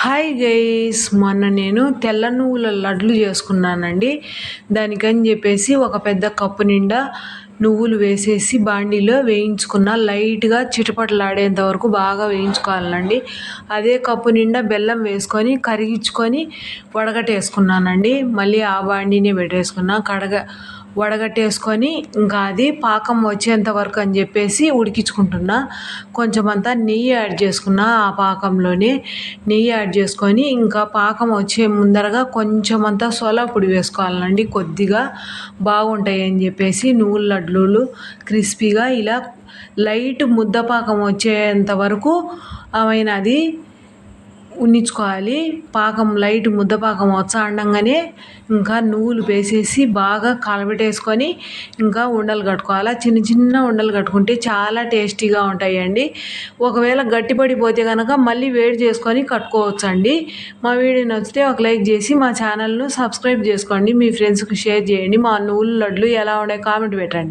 Hi guys, మొన్న నేను తెల్ల నువ్వుల లడ్లు చేసుకున్నానండి. దానికని చెప్పేసి ఒక పెద్ద కప్పు నిండా నువ్వులు వేసేసి బాండీలో వేయించుకున్న. లైట్గా చిటపటలాడేంత వరకు బాగా వేయించుకోవాలండి. అదే కప్పు నిండా బెల్లం వేసుకొని కరిగించుకొని వడగట్టేసుకున్నానండి. మళ్ళీ ఆ బాండీనే పెట్టేసుకున్నా. వడగట్టేసుకొని ఇంకా అది పాకం వచ్చేంత వరకు అని చెప్పేసి ఉడికించుకుంటున్నా. కొంచెం అంతా నెయ్యి యాడ్ చేసుకున్నా. ఆ పాకంలోనే నెయ్యి యాడ్ చేసుకొని ఇంకా పాకం వచ్చే ముందరగా కొంచెం అంతా సోలా పొడి వేసుకోవాలండి. కొద్దిగా బాగుంటాయి అని చెప్పేసి నువ్వుల లడ్లు క్రిస్పీగా ఇలా లైట్ ముద్దపాకం వచ్చేంత వరకు అది ఉన్నించుకోవాలి. పాకం లైట్ ముద్దపాకం వచ్చంగానే ఇంకా నువ్వులు వేసేసి బాగా కలబెట్టేసుకొని ఇంకా ఉండలు కట్టుకోవాలి. చిన్న చిన్న ఉండలు కట్టుకుంటే చాలా టేస్టీగా ఉంటాయండి. ఒకవేళ గట్టిపడిపోతే కనుక మళ్ళీ వేడి చేసుకొని కట్టుకోవచ్చండి. మా వీడియో నచ్చితే ఒక లైక్ చేసి మా ఛానల్ను సబ్స్క్రైబ్ చేసుకోండి. మీ ఫ్రెండ్స్కి షేర్ చేయండి. మా నువ్వుల లడ్లు ఎలా ఉన్నాయి కామెంట్ పెట్టండి.